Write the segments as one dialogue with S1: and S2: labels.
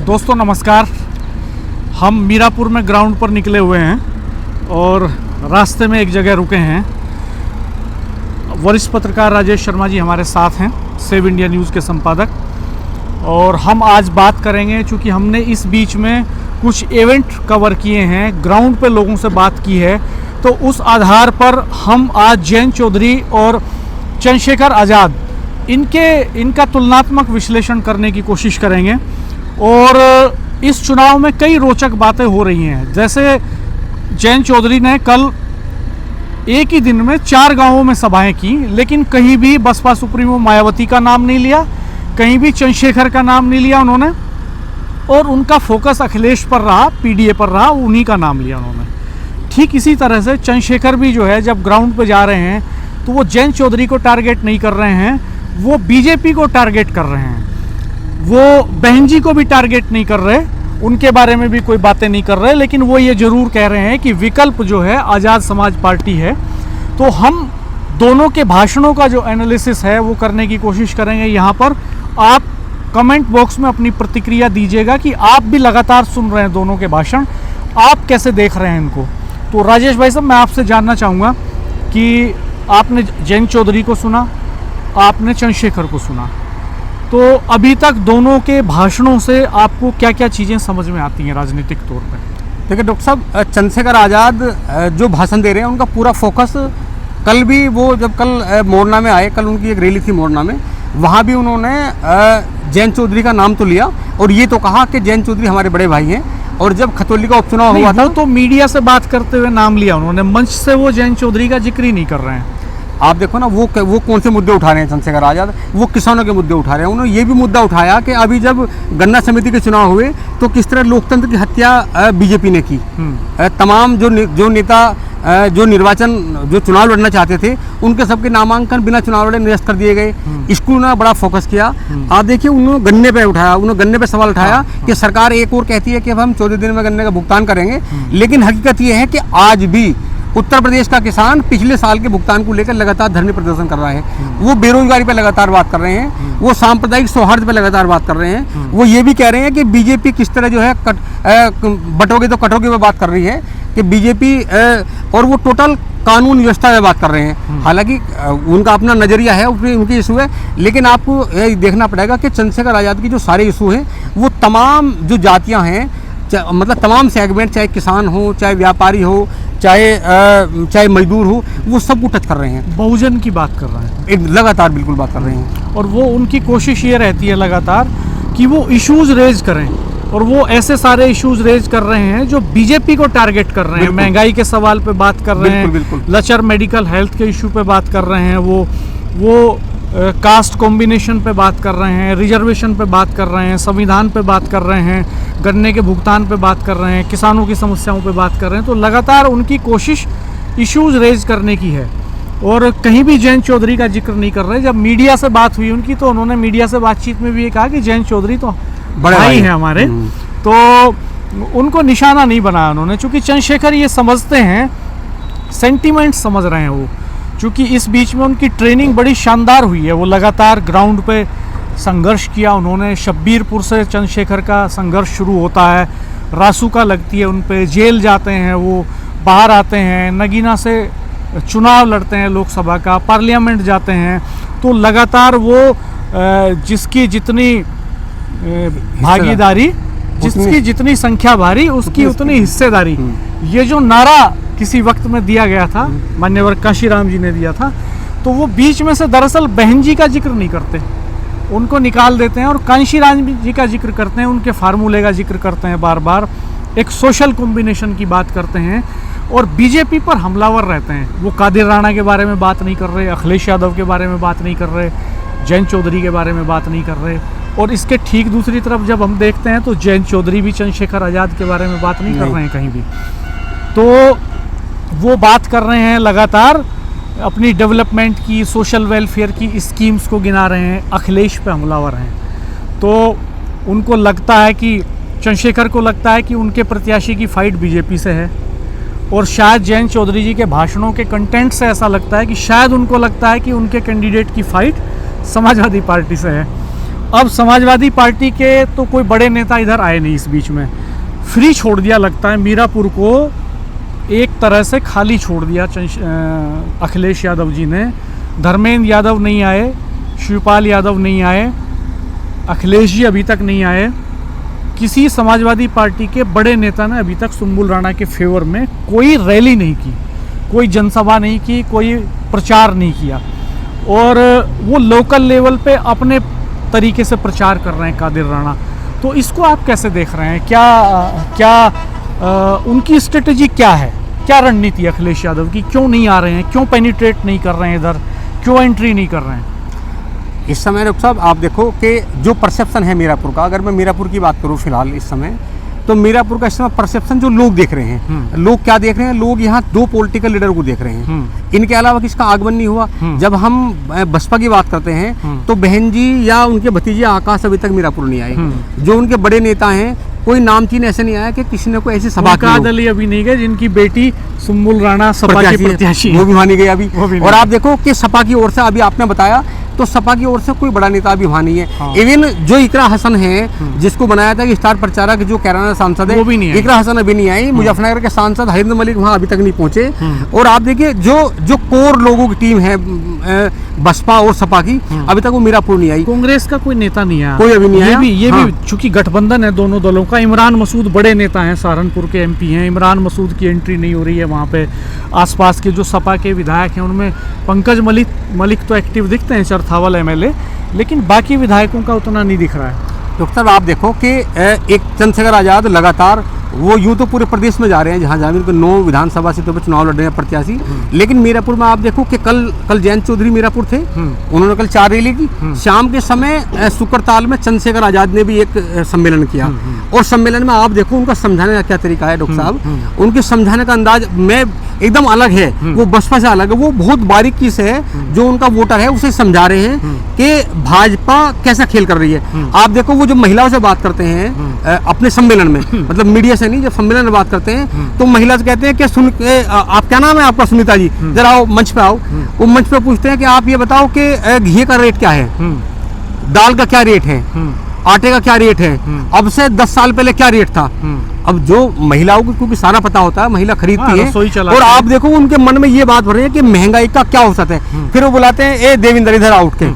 S1: दोस्तों नमस्कार। हम मीरापुर में ग्राउंड पर निकले हुए हैं और रास्ते में एक जगह रुके हैं। वरिष्ठ पत्रकार राजेश शर्मा जी हमारे साथ हैं, सेव इंडिया न्यूज़ के संपादक, और हम आज बात करेंगे चूँकि हमने इस बीच में कुछ इवेंट कवर किए हैं, ग्राउंड पे लोगों से बात की है, तो उस आधार पर हम आज जयंत चौधरी और चंद्रशेखर आज़ाद इनका तुलनात्मक विश्लेषण करने की कोशिश करेंगे। और इस चुनाव में कई रोचक बातें हो रही हैं। जैसे जयंत चौधरी ने कल एक ही दिन में 4 गांवों में सभाएं की, लेकिन कहीं भी बसपा सुप्रीमो मायावती का नाम नहीं लिया, कहीं भी चंद्रशेखर का नाम नहीं लिया उन्होंने, और उनका फोकस अखिलेश पर रहा, पीडीए पर रहा, उन्हीं का नाम लिया उन्होंने। ठीक इसी तरह से चंद्रशेखर भी जो है जब ग्राउंड पे जा रहे हैं तो वो जयंत चौधरी को टारगेट नहीं कर रहे हैं, वो बीजेपी को टारगेट कर रहे हैं। वो बहन जी को भी टारगेट नहीं कर रहे, उनके बारे में भी कोई बातें नहीं कर रहे, लेकिन वो ये जरूर कह रहे हैं कि विकल्प जो है आज़ाद समाज पार्टी है। तो हम दोनों के भाषणों का जो एनालिसिस है वो करने की कोशिश करेंगे। यहाँ पर आप कमेंट बॉक्स में अपनी प्रतिक्रिया दीजिएगा कि आप भी लगातार सुन रहे हैं दोनों के भाषण, आप कैसे देख रहे हैं इनको। तो राजेश भाई साहब, मैं आपसे जानना चाहूँगा कि आपने जयंत चौधरी को सुना, आपने चंद्रशेखर को सुना, तो अभी तक दोनों के भाषणों से आपको क्या क्या चीज़ें समझ में आती हैं राजनीतिक तौर पे?
S2: देखिए डॉक्टर साहब, चंद्रशेखर आज़ाद जो भाषण दे रहे हैं उनका पूरा फोकस, कल भी वो जब कल मोरना में आए, कल उनकी एक रैली थी मोरना में, वहाँ भी उन्होंने जयंत चौधरी का नाम तो लिया और ये तो कहा कि जयंत चौधरी हमारे बड़े भाई हैं। और जब खतौली का उपचुनाव हुआ था
S1: तो मीडिया से बात करते हुए नाम लिया उन्होंने, मंच से वो जयंत चौधरी का जिक्र ही नहीं कर रहे हैं।
S2: आप देखो ना, वो कौन से मुद्दे उठा रहे हैं चंद्रशेखर आज़ाद, वो किसानों के मुद्दे उठा रहे हैं। उन्होंने ये भी मुद्दा उठाया कि अभी जब गन्ना समिति के चुनाव हुए तो किस तरह लोकतंत्र की हत्या बीजेपी ने की। तमाम जो नेता जो चुनाव लड़ना चाहते थे उनके सबके नामांकन बिना चुनाव लड़े निरस्त कर दिए गए। इसको उन्होंने बड़ा फोकस किया। आप देखिए, उन्होंने गन्ने पे सवाल उठाया कि सरकार एक और कहती है कि अब हम 14 दिन में गन्ने का भुगतान करेंगे, लेकिन हकीकत ये है कि आज भी उत्तर प्रदेश का किसान पिछले साल के भुगतान को लेकर लगातार धरने प्रदर्शन कर रहा है। वो बेरोजगारी पे लगातार बात कर रहे हैं, वो सांप्रदायिक सौहार्द पे लगातार बात कर रहे हैं। वो ये भी कह रहे हैं कि बीजेपी किस तरह जो है बटोगे तो कटोगे पे बात कर रही है कि बीजेपी, और वो टोटल कानून व्यवस्था में बात कर रहे हैं। हालांकि उनका अपना नज़रिया है, उनके इशू है, लेकिन आपको देखना पड़ेगा कि चंद्रशेखर आज़ाद की जो सारे इशू हैं वो तमाम जो जातियाँ हैं, मतलब तमाम सेगमेंट, चाहे किसान हो, चाहे व्यापारी हो, चाहे मजदूर हो, वो सबको टच कर रहे हैं।
S1: बहुजन की बात कर रहे हैं,
S2: लगातार बिल्कुल बात कर रहे हैं।
S1: और वो उनकी कोशिश ये रहती है लगातार कि वो इश्यूज रेज करें, और वो ऐसे सारे इश्यूज रेज कर रहे हैं जो बीजेपी को टारगेट कर रहे हैं। महंगाई के सवाल पे बात कर रहे हैं, लचर मेडिकल हेल्थ के इशू पे बात कर रहे हैं, वो कास्ट कॉम्बिनेशन पे बात कर रहे हैं, रिजर्वेशन पे बात कर रहे हैं, संविधान पे बात कर रहे हैं, गन्ने के भुगतान पे बात कर रहे हैं, किसानों की समस्याओं पे बात कर रहे हैं। तो लगातार उनकी कोशिश इश्यूज रेज करने की है, और कहीं भी जयंत चौधरी का जिक्र नहीं कर रहे। जब मीडिया से बात हुई उनकी, तो उन्होंने मीडिया से बातचीत में भी ये कहा कि जयंत चौधरी तो बड़े भाई हैं हमारे, तो उनको निशाना नहीं बनाया उन्होंने। चूँकि चंद्रशेखर ये समझते हैं, सेंटिमेंट समझ रहे हैं वो, चूँकि इस बीच में उनकी ट्रेनिंग बड़ी शानदार हुई है। वो लगातार ग्राउंड पे संघर्ष किया उन्होंने। शब्बीरपुर से चंद्रशेखर का संघर्ष शुरू होता है, रासुका लगती है उन पे, जेल जाते हैं, वो बाहर आते हैं, नगीना से चुनाव लड़ते हैं लोकसभा का, पार्लियामेंट जाते हैं। तो लगातार वो जिसकी जितनी भागीदारी, जिसकी जितनी संख्या भारी, उसकी उतनी हिस्सेदारी, ये जो नारा किसी वक्त में दिया गया था, मान्यवर काशीराम जी ने दिया था, तो वो बीच में से दरअसल बहन जी का जिक्र नहीं करते, उनको निकाल देते हैं और काशीराम जी का जिक्र करते हैं, उनके फार्मूले का जिक्र करते हैं, बार बार एक सोशल कॉम्बिनेशन की बात करते हैं, और बीजेपी पर हमलावर रहते हैं। वो कादिर राणा के बारे में बात नहीं कर रहे, अखिलेश यादव के बारे में बात नहीं कर रहे, जयंत चौधरी के बारे में बात नहीं कर रहे। और इसके ठीक दूसरी तरफ जब हम देखते हैं तो जयंत चौधरी भी चंद्रशेखर आज़ाद के बारे में बात नहीं कर रहे हैं कहीं भी। तो वो बात कर रहे हैं लगातार अपनी डेवलपमेंट की, सोशल वेलफेयर की स्कीम्स को गिना रहे हैं, अखिलेश पे हमलावर हैं। तो उनको लगता है कि चंद्रशेखर को लगता है कि उनके प्रत्याशी की फ़ाइट बीजेपी से है, और शायद जयंत चौधरी जी के भाषणों के कंटेंट से ऐसा लगता है कि शायद उनको लगता है कि उनके कैंडिडेट की फ़ाइट समाजवादी पार्टी से है। अब समाजवादी पार्टी के तो कोई बड़े नेता इधर आए नहीं इस बीच में, फ्री छोड़ दिया लगता है मीरापुर को, एक तरह से खाली छोड़ दिया अखिलेश यादव जी ने। धर्मेंद्र यादव नहीं आए, शिवपाल यादव नहीं आए, अखिलेश जी अभी तक नहीं आए, किसी समाजवादी पार्टी के बड़े नेता ने अभी तक सुम्बुल राणा के फेवर में कोई रैली नहीं की, कोई जनसभा नहीं की, कोई प्रचार नहीं किया, और वो लोकल लेवल पे अपने तरीके से प्रचार कर रहे हैं कादिर राणा। तो इसको आप कैसे देख रहे हैं? क्या उनकी स्ट्रेटजी क्या है, क्या रणनीति अखिलेश यादव की? क्यों नहीं आ रहे हैं, क्यों पेनिट्रेट नहीं कर रहे हैं इधर, क्यों एंट्री नहीं कर रहे हैं?
S2: इस समय डॉक्टर साहब आप देखो कि जो परसेप्शन है मीरापुर का, अगर मैं मीरापुर की बात करूं फिलहाल इस समय, तो मीरापुर का इस समय परसेप्शन जो लोग देख रहे हैं, लोग क्या देख रहे हैं, लोग यहाँ दो पॉलिटिकल लीडर को देख रहे हैं, इनके अलावा किसका आगमन नहीं हुआ। जब हम बसपा की बात करते हैं तो बहन जी या उनके भतीजे आकाश अभी तक मीरापुर नहीं आए। जो उनके बड़े नेता हैं, कोई नामचीन ऐसे नहीं आया कि किसी ने कोई ऐसी सभा की हो।
S1: अली अभी नहीं गए, जिनकी बेटी सुम्बुल राणा सपा की प्रत्याशी,
S2: वो भी मानी गई अभी। और आप देखो कि सपा की ओर से, अभी आपने बताया, तो सपा की ओर से कोई बड़ा नेता अभी वहाँ नहीं है।
S1: हाँ।
S2: इवन जो इकरा हसन है, जिसको बनाया था कि स्टार प्रचारक, जो कैराना सांसद है,
S1: वो भी नहीं है।
S2: इकरा हसन अभी नहीं आई। मुजफ्फरनगर के सांसद हरिंद्र मलिक वहाँ अभी तक नहीं पहुंचे। और आप देखिए जो कोर लोगों की टीम है बसपा और सपा की, अभी तक वो मीरापुर नहीं आई।
S1: कांग्रेस का कोई नेता नहीं आया,
S2: कोई अभी नहीं आया।
S1: ये भी चूंकि गठबंधन है दोनों दलों का। इमरान मसूद बड़े नेता हैं, सहारनपुर के एमपी हैं, इमरान मसूद की एंट्री नहीं हो रही है वहाँ पे। आसपास के जो सपा के विधायक हैं उनमें पंकज मलिक तो एक्टिव दिखते हैं, चरथावल एमएलए, लेकिन बाकी विधायकों का उतना नहीं दिख रहा है।
S2: डॉक्टर साहब आप देखो कि एक चंद्रशेखर आज़ाद लगातार वो यूँ तो पूरे प्रदेश में जा रहे हैं, जहाँ जहाँ भी 9 विधानसभा सीटों पर चुनाव लड़ रहे हैं प्रत्याशी, लेकिन मीरापुर में आप देखो कि कल जयंत चौधरी मीरापुर थे, उन्होंने कल 4 रैली की। शाम के समय सुकरताल में चंद्रशेखर आज़ाद ने भी एक सम्मेलन किया, और सम्मेलन में आप देखो उनका समझाने का क्या तरीका है डॉक्टर साहब, उनके समझाने का अंदाज में एकदम अलग है, वो बसपा से अलग है। वो बहुत बारीकी से जो उनका वोटर है उसे समझा रहे हैं कि भाजपा कैसा खेल कर रही है। आप देखो वो जो महिलाओं से बात करते हैं अपने सम्मेलन में, मतलब मीडिया से नहीं, जब सम्मेलन में बात करते हैं तो महिला से कहते हैं कि आप क्या नाम है आपका? सुनीता जी, जरा आओ मंच पे आओ। वो मंच पे पूछते हैं कि आप ये बताओ कि घी का रेट क्या है, दाल का क्या रेट है, आटे का क्या रेट है, अब से 10 साल पहले क्या रेट था। अब जो महिलाओं को क्योंकि सारा पता होता है, महिला खरीदती है, और आप देखो उनके मन में ये बात भर रही है कि महंगाई का क्या औसत है। फिर वो बुलाते हैं, ए देविंदर इधर आउट के,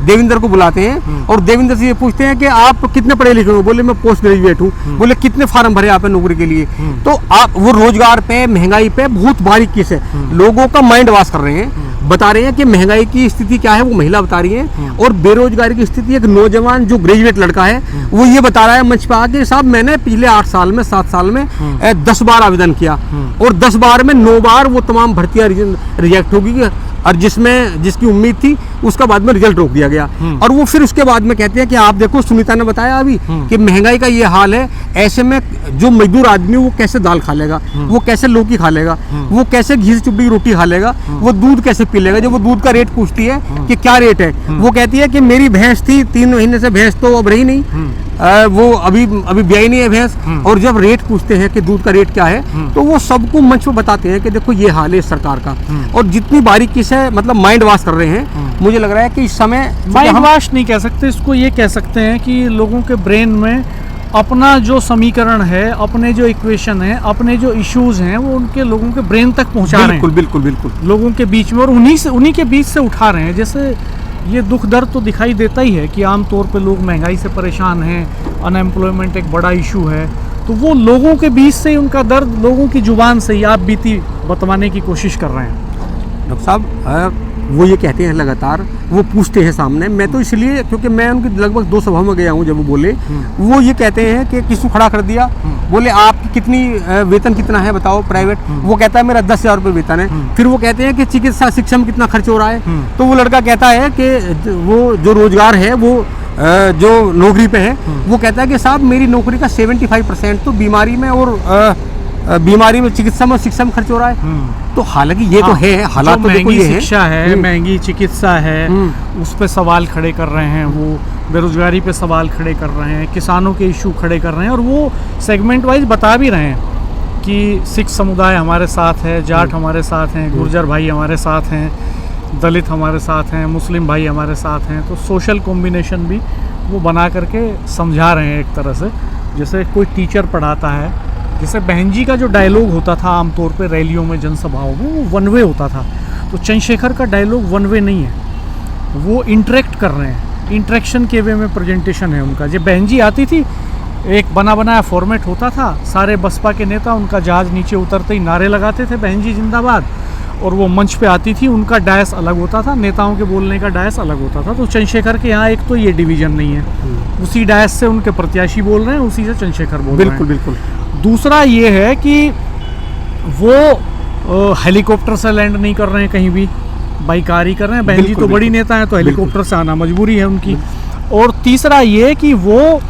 S2: देविंदर को बुलाते हैं और देविंदर से ये पूछते हैं कि आप कितने पढ़े लिखे हो? बोले मैं पोस्ट ग्रेजुएट हूँ। बोले कितने फार्म भरे आपने नौकरी के लिए? तो आप वो रोजगार पे, महंगाई पे बहुत बारीकी से लोगों का माइंड वॉश कर रहे हैं, बता रहे हैं कि महंगाई की स्थिति क्या है, वो महिला बता रही है, और बेरोजगारी की स्थिति एक नौजवान जो ग्रेजुएट लड़का है वो ये बता रहा है मंच पे आके, साहब मैंने पिछले 8 साल में 7 साल में 10 बार आवेदन किया, और 10 बार में 9 बार वो तमाम भर्तियां रिजेक्ट होगी, और जिसकी उम्मीद थी उसका बाद में रिजल्ट रोक दिया गया। और वो फिर उसके बाद में कहते हैं कि आप देखो, सुनीता ने बताया अभी कि महंगाई का ये हाल है, ऐसे में जो मजदूर आदमी वो कैसे दाल खा लेगा, वो कैसे लौकी खा लेगा, वो कैसे घी से चुपड़ी रोटी खा लेगा, वो दूध कैसे पी लेगा। जब वो दूध का रेट पूछती है कि क्या रेट है, वो कहती है कि मेरी भैंस थी 3 महीने से, भैंस तो अब रही नहीं, वो अभी ब्याई नहीं है भैंस। और जब रेट पूछते हैं कि दूध का रेट क्या है, तो वो सबको मंच पर बताते हैं कि देखो ये हाल है सरकार का, और जितनी बारीकी से मतलब माइंड वॉश कर रहे हैं, मुझे लग रहा है कि इस समय
S1: माइंड वॉश नहीं कह सकते इसको, ये कह सकते हैं कि लोगों के ब्रेन में अपना जो समीकरण है, अपने जो इक्वेशन है, अपने जो इश्यूज हैं, वो उनके लोगों के ब्रेन तक पहुंचा रहे हैं, बिल्कुल लोगों के बीच में, और उन्हीं के बीच से उठा रहे हैं। जैसे ये दुख दर्द तो दिखाई देता ही है कि आमतौर पे लोग महंगाई से परेशान हैं, अनएम्प्लॉयमेंट एक बड़ा इशू है, तो वो लोगों के बीच से उनका दर्द लोगों की जुबान से ही आप बीती बतवाने की कोशिश कर रहे हैं।
S2: डॉक्टर साहब वो ये कहते हैं लगातार, वो पूछते हैं सामने, मैं तो इसलिए क्योंकि मैं उनकी लगभग 2 सभाओं में गया हूँ, जब वो बोले वो ये कहते हैं कि किसको खड़ा कर दिया, बोले आपकी कितनी वेतन कितना है बताओ प्राइवेट, वो कहता है मेरा 10,000 रुपये वेतन है। फिर वो कहते हैं कि चिकित्सा शिक्षा में कितना खर्च हो रहा है, तो वो लड़का कहता है कि वो जो रोजगार है वो जो नौकरी पे है, वो कहता है कि साहब मेरी नौकरी का 75% तो बीमारी में और बीमारी में, चिकित्सा में, शिक्षा में खर्च हो रहा है। तो हालांकि ये तो है, हालात तो देखो ये है,
S1: शिक्षा है, महंगी चिकित्सा है, उस पे सवाल खड़े कर रहे हैं, वो बेरोजगारी पे सवाल खड़े कर रहे हैं, किसानों के इशू खड़े कर रहे हैं, और वो सेगमेंट वाइज बता भी रहे हैं कि सिख समुदाय हमारे साथ है, जाट हमारे साथ हैं, गुर्जर भाई हमारे साथ हैं, दलित हमारे साथ हैं, मुस्लिम भाई हमारे साथ हैं। तो सोशल कॉम्बिनेशन भी वो बना करके समझा रहे हैं एक तरह से, जैसे कोई टीचर पढ़ाता है। जैसे बहन जी का जो डायलॉग होता था आमतौर पे रैलियों में, जनसभाओं में, वो वन वे होता था। तो चंद्रशेखर का डायलॉग वन वे नहीं है, वो इंटरेक्ट कर रहे हैं, इंटरेक्शन के वे में प्रेजेंटेशन है उनका। जब बहन जी आती थी, एक बना बनाया फॉर्मेट होता था, सारे बसपा के नेता उनका जहाज नीचे उतरते ही नारे लगाते थे बहन जी जिंदाबाद, और वो मंच पे आती थी, उनका डायस अलग होता था, नेताओं के बोलने का डायस अलग होता था। तो चंद्रशेखर के यहाँ एक तो ये डिवीजन नहीं है, उसी डायस से उनके प्रत्याशी बोल रहे हैं, उसी से चंद्रशेखर बोल रहे हैं।
S2: बिल्कुल।
S1: दूसरा ये है कि वो हेलीकॉप्टर से लैंड नहीं कर रहे हैं कहीं भी, बाई कार ही कर रहे हैं। बहन जी तो बड़ी नेता हैं, तो हेलीकॉप्टर से आना मजबूरी है उनकी। और तीसरा ये कि वो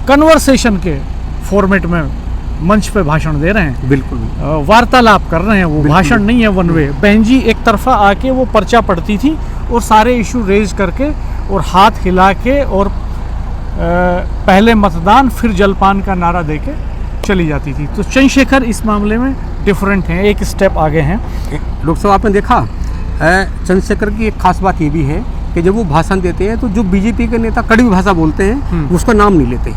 S1: कन्वर्सेशन के फॉर्मेट में मंच पे भाषण दे रहे हैं,
S2: बिल्कुल
S1: वार्तालाप कर रहे हैं, वो भाषण नहीं है वन वे। बहन जी एक तरफा आके वो पर्चा पढ़ती थी और सारे इशू रेज करके और हाथ हिला के और पहले मतदान फिर जलपान का नारा देके चली जाती थी। तो चंद्रशेखर इस मामले में डिफरेंट हैं, एक स्टेप आगे हैं।
S2: लोकसभा आपने देखा, चंद्रशेखर की एक खास बात ये भी है कि जब वो भाषण देते हैं तो जो बीजेपी के नेता कड़वी भाषा बोलते हैं उसका नाम नहीं लेते।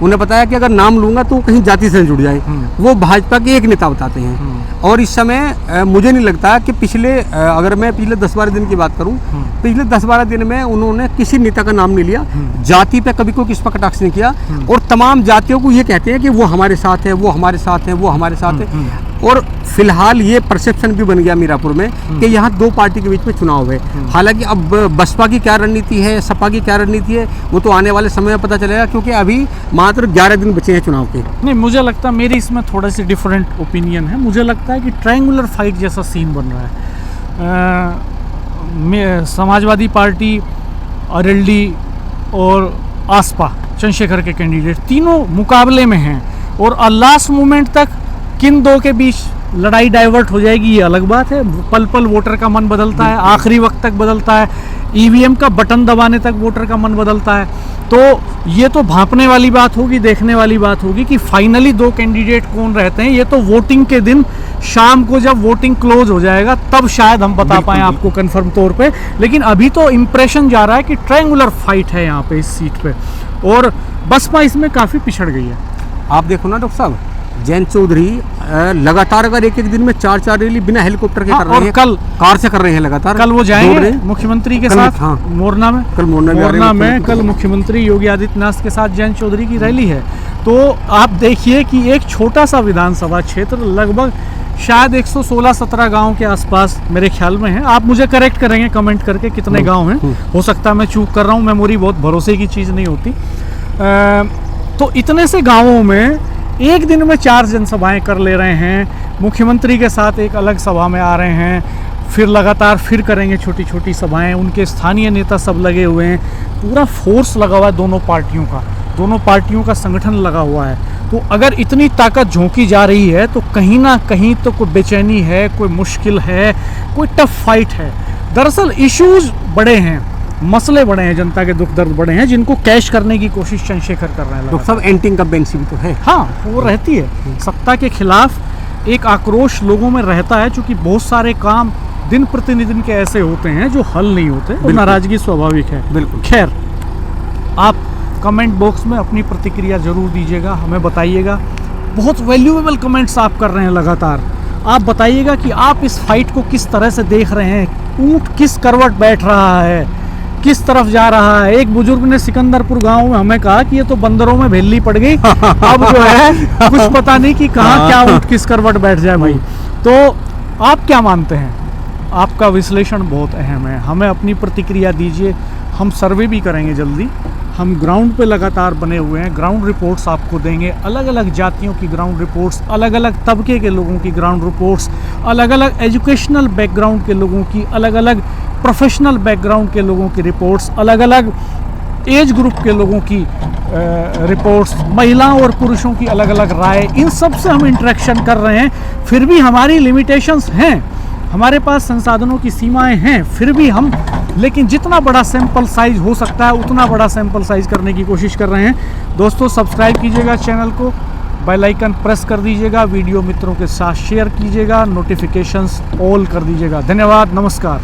S2: उन्हें पता है कि अगर नाम लूंगा तो कहीं जाति से जुड़ जाए, वो भाजपा के एक नेता बताते हैं। और इस समय मुझे नहीं लगता कि अगर मैं पिछले 10-12 दिन की बात करूं, पिछले 10-12 दिन में उन्होंने किसी नेता का नाम नहीं लिया, जाति पे कभी कोई किस पर कटाक्ष नहीं किया, और तमाम जातियों को ये कहते हैं कि वो हमारे साथ है, वो हमारे साथ है, वो हमारे साथ है। और फिलहाल ये परसेप्शन भी बन गया मीरापुर में कि यहाँ दो पार्टी के बीच में चुनाव है। हालांकि अब बसपा की क्या रणनीति है, सपा की क्या रणनीति है, वो तो आने वाले समय में पता चलेगा, क्योंकि अभी मात्र 11 दिन बचे हैं चुनाव के।
S1: नहीं, मुझे लगता है, मेरी इसमें थोड़ा सी डिफरेंट ओपिनियन है। मुझे लगता है कि ट्रायंगुलर फाइट जैसा सीन बन रहा है। समाजवादी पार्टी, आरएलडी और आसपा, चंद्रशेखर के कैंडिडेट तीनों मुकाबले में हैं, और लास्ट मोमेंट तक किन दो के बीच लड़ाई डाइवर्ट हो जाएगी ये अलग बात है। पल पल वोटर का मन बदलता है, आखिरी वक्त तक बदलता है, ईवीएम का बटन दबाने तक वोटर का मन बदलता है। तो ये तो भांपने वाली बात होगी, देखने वाली बात होगी कि फाइनली दो कैंडिडेट कौन रहते हैं। ये तो वोटिंग के दिन शाम को जब वोटिंग क्लोज हो जाएगा तब शायद हम बता पाएँ आपको कंफर्म तौर पे। लेकिन अभी तो इम्प्रेशन जा रहा है कि ट्रायंगुलर फाइट है यहाँ पे इस सीट पे, और बसपा इसमें काफ़ी पिछड़ गई है।
S2: आप देखो ना डॉक्टर साहब, जयंत चौधरी लगातार अगर एक दिन में 4 रैली बिना हेलीकॉप्टर के कर रहे हैं,
S1: कल
S2: कार से कर रहे हैं लगातार।
S1: कल वो जाएंगे मुख्यमंत्री के साथ मोरना में, मोरना में कल मुख्यमंत्री योगी आदित्यनाथ के साथ जयंत चौधरी की रैली है। तो आप देखिए कि एक छोटा सा विधानसभा क्षेत्र, लगभग शायद 116-17 गाँव के आसपास मेरे ख्याल में है। आप मुझे करेक्ट करेंगे कमेंट करके कितने गाँव हैं, हो सकता है मैं चूक कर रहा हूँ, मेमोरी बहुत भरोसे की चीज़ नहीं होती। तो इतने से गाँवों में एक दिन में 4 जनसभाएं कर ले रहे हैं, मुख्यमंत्री के साथ एक अलग सभा में आ रहे हैं, फिर लगातार फिर करेंगे छोटी छोटी सभाएं, उनके स्थानीय नेता सब लगे हुए हैं, पूरा फोर्स लगा हुआ है दोनों पार्टियों का संगठन लगा हुआ है। तो अगर इतनी ताकत झोंकी जा रही है तो कहीं ना कहीं तो कोई बेचैनी है, कोई मुश्किल है, कोई टफ फाइट है। दरअसल इश्यूज बड़े हैं, मसले बड़े हैं, जनता के दुख दर्द बड़े हैं, जिनको कैश करने की कोशिश चंद्रशेखर कर रहे हैं।
S2: तो सब एंटी इनकम्बेंसी भी तो है।
S1: हाँ, वो रहती है, सत्ता के खिलाफ एक आक्रोश लोगों में रहता है, क्योंकि बहुत सारे काम दिन प्रतिदिन के ऐसे होते हैं जो हल नहीं होते, और नाराजगी स्वाभाविक है।
S2: बिल्कुल।
S1: खैर, आप कमेंट बॉक्स में अपनी प्रतिक्रिया जरूर दीजिएगा, हमें बताइएगा। बहुत वैल्यूएबल कमेंट्स आप कर रहे हैं लगातार। आप बताइएगा कि आप इस फाइट को किस तरह से देख रहे हैं, ऊंट किस करवट बैठ रहा है, किस तरफ जा रहा है। एक बुजुर्ग ने सिकंदरपुर गांव में हमें कहा कि ये तो बंदरों में भेली पड़ गई, अब जो है कुछ पता नहीं कि कहाँ क्या ऊँट किस करवट बैठ जाए भाई। तो आप क्या मानते हैं? आपका विश्लेषण बहुत अहम है, हमें अपनी प्रतिक्रिया दीजिए। हम सर्वे भी करेंगे जल्दी, हम ग्राउंड पे लगातार बने हुए हैं, ग्राउंड रिपोर्ट्स आपको देंगे, अलग अलग जातियों की ग्राउंड रिपोर्ट्स, अलग अलग तबके के लोगों की ग्राउंड रिपोर्ट्स, अलग अलग एजुकेशनल बैकग्राउंड के लोगों की, अलग अलग प्रोफेशनल बैकग्राउंड के लोगों की रिपोर्ट्स, अलग अलग एज ग्रुप के लोगों की रिपोर्ट्स, महिलाओं और पुरुषों की अलग अलग राय, इन सब से हम इंटरेक्शन कर रहे हैं। फिर भी हमारी लिमिटेशंस हैं, हमारे पास संसाधनों की सीमाएं हैं, फिर भी हम, लेकिन जितना बड़ा सैंपल साइज हो सकता है उतना बड़ा सैंपल साइज करने की कोशिश कर रहे हैं। दोस्तों, सब्सक्राइब कीजिएगा चैनल को, बेल आइकन प्रेस कर दीजिएगा, वीडियो मित्रों के साथ शेयर कीजिएगा, नोटिफिकेशंस ऑल कर दीजिएगा। धन्यवाद, नमस्कार।